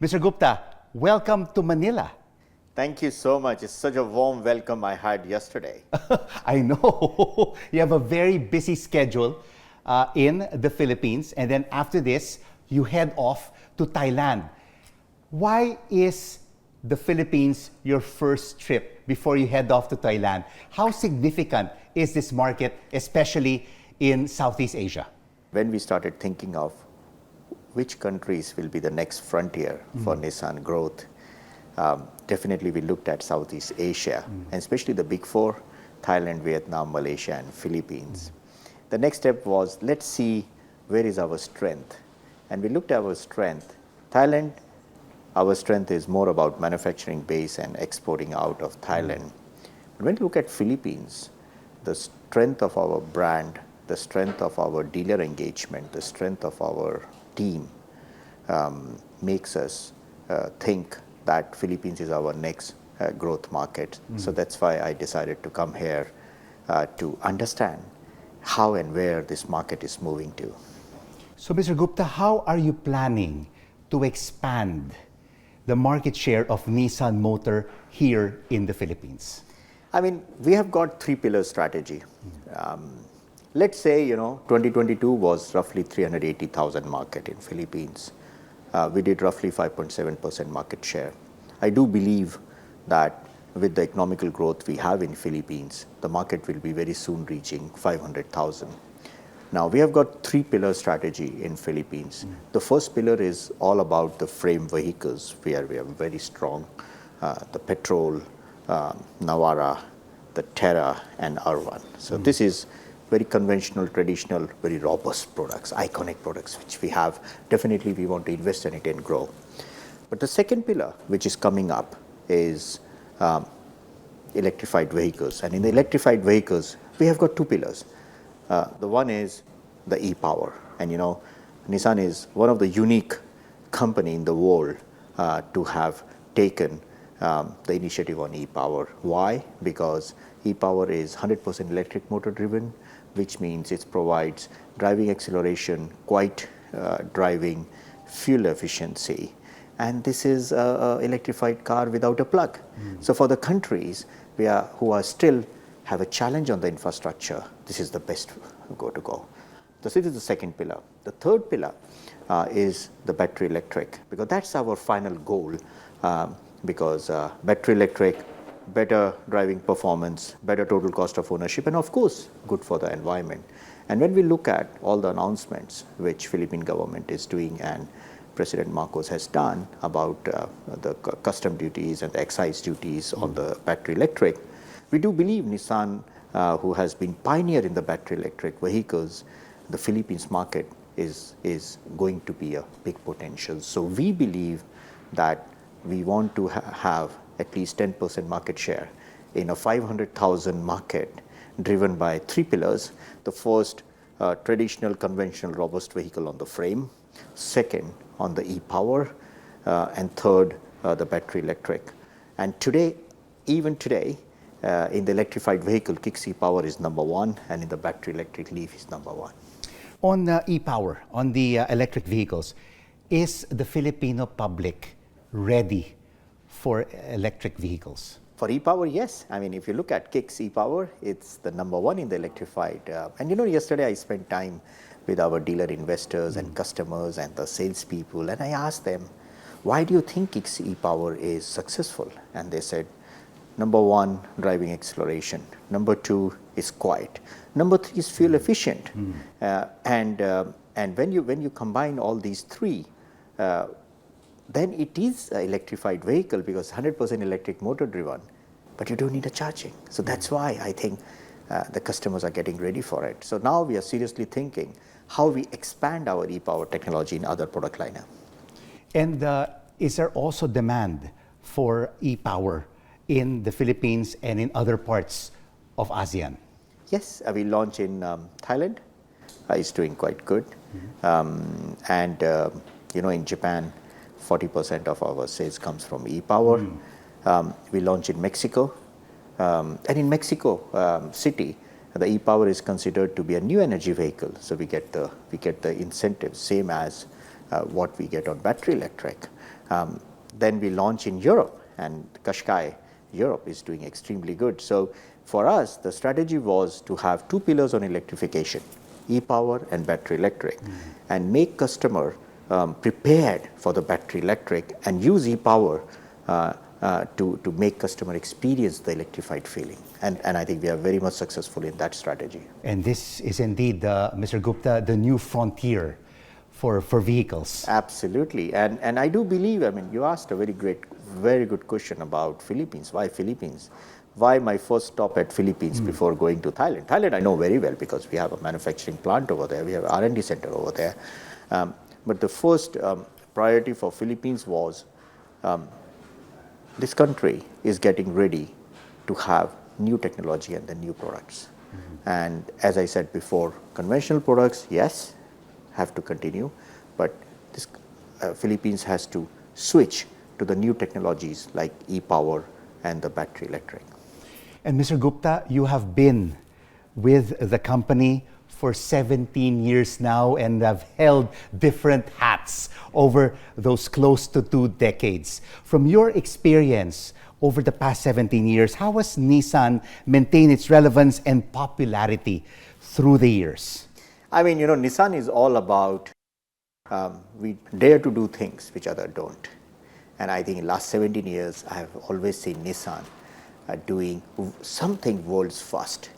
Mr. Gupta, welcome to Manila. Thank you so much. It's such a warm welcome I had yesterday. I know you have a very busy schedule in the Philippines, and then after this, you head off to Thailand. Why is the Philippines your first trip before you head off to Thailand? How significant is this market, especially in Southeast Asia? When we started thinking of which countries will be the next frontier for Nissan growth, definitely we looked at Southeast Asia, and especially the big four, Thailand, Vietnam, Malaysia, and Philippines. The next step was, let's see where is our strength. And we looked at our strength. Thailand, our strength is more about manufacturing base and exporting out of Thailand. But when you look at Philippines, the strength of our brand, the strength of our dealer engagement, the strength of our team makes us think that Philippines is our next growth market. So that's why I decided to come here to understand how and where this market is moving to. So, Mr. Gupta, how are you planning to expand the market share of Nissan Motor here in the Philippines? I mean, we have got three-pillar strategy. Let's say, 2022 was roughly 380,000 market in Philippines. We did roughly 5.7% market share. I do believe that with the economical growth we have in Philippines, the market will be very soon reaching 500,000. Now, we have got three-pillar strategy in Philippines. The first pillar is all about the frame vehicles, where we are very strong. The Petrol, Navara, the Terra, and R1. So this is very conventional, traditional, very robust products, iconic products, which we have. Definitely, we want to invest in it and grow. But the second pillar, which is coming up, is electrified vehicles. And in the electrified vehicles, we have got two pillars. The one is the e-power. And Nissan is one of the unique company in the world to have taken the initiative on e-power. Why? Because e-power is 100% electric motor driven, which means it provides driving acceleration, quiet driving, fuel efficiency. And this is an electrified car without a plug. So for the countries who are still have a challenge on the infrastructure, this is the best to go. This is the second pillar. The third pillar is the battery electric, because that's our final goal. Because battery electric, better driving performance, better total cost of ownership, and of course, good for the environment. And when we look at all the announcements which Philippine government is doing and President Marcos has done about the custom duties and the excise duties on the battery electric, we do believe Nissan, who has been pioneer in the battery electric vehicles, the Philippines market is going to be a big potential. So we believe that we want to have at least 10% market share in a 500,000 market driven by three pillars. The first, traditional, conventional, robust vehicle on the frame. Second, on the e-power. And third, the battery electric. And today, even today, in the electrified vehicle, Kicks e-power is number one, and in the battery electric, Leaf is number one. On e-power, on the electric vehicles, is the Filipino public ready for electric vehicles? For e-power, yes. I mean, if you look at Kicks e-power, it's the number one in the electrified. And yesterday I spent time with our dealer investors and customers and the salespeople, and I asked them, why do you think Kicks e-power is successful? And they said, number one, driving acceleration. Number two is quiet. Number three is fuel efficient. And when you combine all these three, then it is an electrified vehicle, because 100% electric motor driven, but you don't need a charging. So that's why I think the customers are getting ready for it. So now we are seriously thinking how we expand our e-power technology in other product lineup. And is there also demand for e-power in the Philippines and in other parts of ASEAN? Yes, we launched in Thailand. It's doing quite good. In Japan, 40% of our sales comes from e-power. We launched in Mexico. And in Mexico City, the e-power is considered to be a new energy vehicle. So we get the incentives, same as what we get on battery electric. Then we launch in Europe, and Qashqai, Europe is doing extremely good. So for us, the strategy was to have two pillars on electrification, e-power and battery electric, and make customer prepared for the battery electric and use e-power to make customer experience the electrified feeling. And I think we are very much successful in that strategy. And this is indeed, Mr. Gupta, the new frontier for vehicles. Absolutely. And I do believe, I mean, you asked a very good question about Philippines. Why Philippines? Why my first stop at Philippines before going to Thailand? Thailand I know very well because we have a manufacturing plant over there. We have an R&D center over there. But the first priority for Philippines was this country is getting ready to have new technology and the new products. And as I said before, conventional products, yes, have to continue, but this Philippines has to switch to the new technologies like e-power and the battery electric. And Mr. Gupta, you have been with the company for 17 years now and have held different hats over those close to 2 decades. From your experience over the past 17 years, how has Nissan maintained its relevance and popularity through the years? I mean, Nissan is all about we dare to do things which others don't. And I think in the last 17 years, I have always seen Nissan doing something world's first,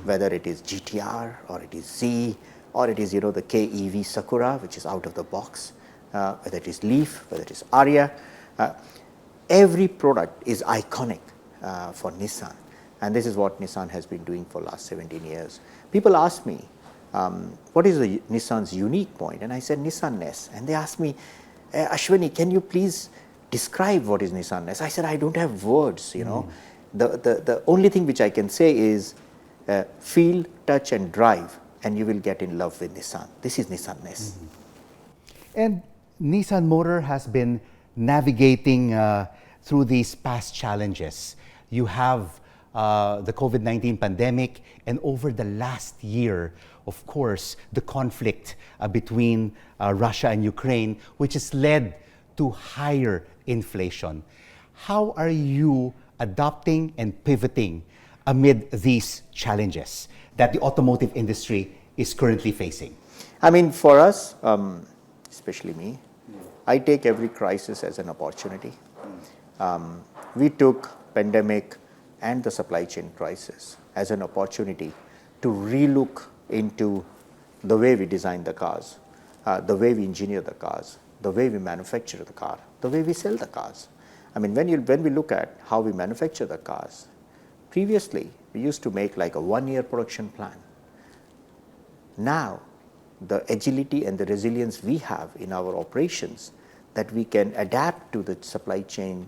whether it is GTR or it is Z or it is the KEV Sakura, which is out of the box, whether it is Leaf, whether it is Aria. Every product is iconic for Nissan, and this is what Nissan has been doing for the last 17 years. People ask me, what is Nissan's unique point? And I said Nissan-ness. And they asked me, Ashwani, can you please describe what is Nissan-ness? I said, I don't have words, The only thing which I can say is feel, touch and drive, and you will get in love with Nissan. This is Nissan-ness. And Nissan Motor has been navigating through these past challenges. You have the COVID-19 pandemic, and over the last year, of course, the conflict between Russia and Ukraine, which has led to higher inflation. How are you adapting and pivoting amid these challenges that the automotive industry is currently facing? I mean, for us, especially me, I take every crisis as an opportunity. We took pandemic and the supply chain crisis as an opportunity to relook into the way we design the cars, the way we engineer the cars, the way we manufacture the car, the way we sell the cars. I mean, when we look at how we manufacture the cars, previously we used to make like a 1-year production plan. Now, the agility and the resilience we have in our operations, that we can adapt to the supply chain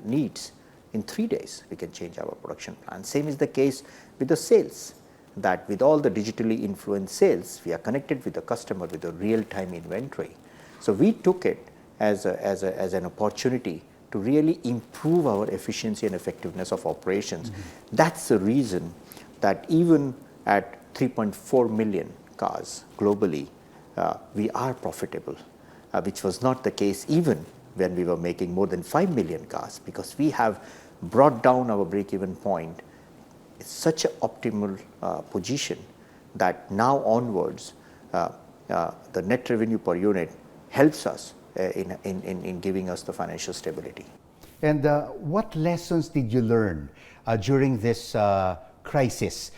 needs. In 3 days, we can change our production plan. Same is the case with the sales, that with all the digitally influenced sales, we are connected with the customer with a real-time inventory. So we took it as an opportunity to really improve our efficiency and effectiveness of operations. That's the reason that even at 3.4 million cars globally, we are profitable, which was not the case even when we were making more than 5 million cars, because we have brought down our break-even point. It's such an optimal position that now onwards, the net revenue per unit helps us in giving us the financial stability. And what lessons did you learn during this crisis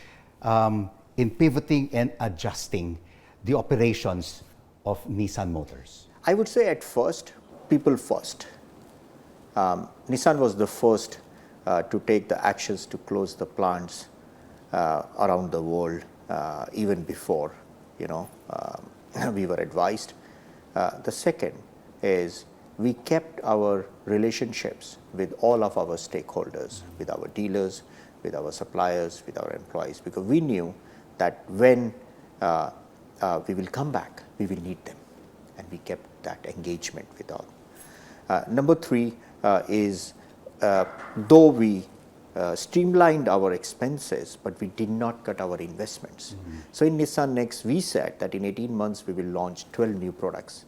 in pivoting and adjusting the operations of Nissan Motors? I would say at first, people first. Nissan was the first to take the actions to close the plants around the world, even before we were advised. The second is we kept our relationships with all of our stakeholders, with our dealers, with our suppliers, with our employees, because we knew that when we will come back, we will need them, and we kept that engagement with all. Number 3 is though we streamlined our expenses, but we did not cut our investments. So in Nissan Next, we said that in 18 months we will launch 12 new products.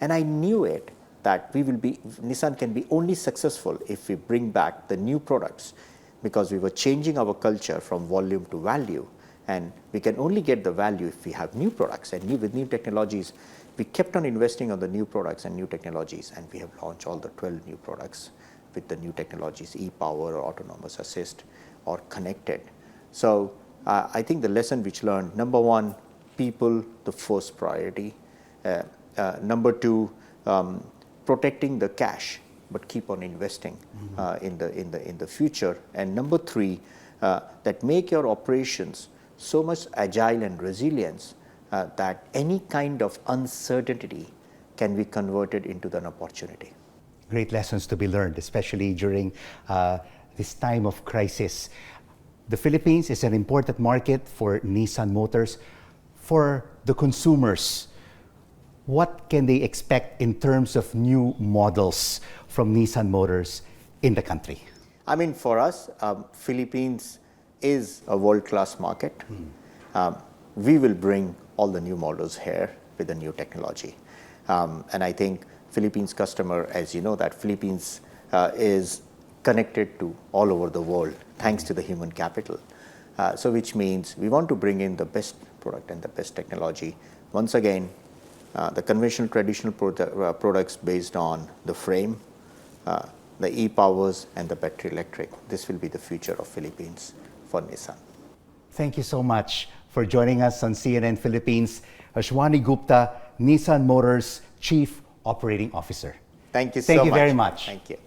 And I knew it that Nissan can be only successful if we bring back the new products, because we were changing our culture from volume to value. And we can only get the value if we have new products and with new technologies. We kept on investing on the new products and new technologies, and we have launched all the 12 new products with the new technologies, e-power or autonomous assist or connected. So I think the lesson which learned, number one, people, the first priority. Number two, protecting the cash, but keep on investing in the future. And number three, that make your operations so much agile and resilience that any kind of uncertainty can be converted into an opportunity. Great lessons to be learned, especially during this time of crisis. The Philippines is an important market for Nissan Motors. For the consumers, what can they expect in terms of new models from Nissan Motors in the country? I mean, for us, Philippines is a world-class market. We will bring all the new models here with the new technology. And I think Philippines customer, as you know, that Philippines is connected to all over the world thanks to the human capital. So which means we want to bring in the best product and the best technology. Once again, the conventional traditional products based on the frame, the e-powers and the battery electric. This will be the future of Philippines for Nissan. Thank you so much for joining us on CNN Philippines. Ashwani Gupta, Nissan Motors Chief Operating Officer. Thank you so much. Thank you very much. Thank you.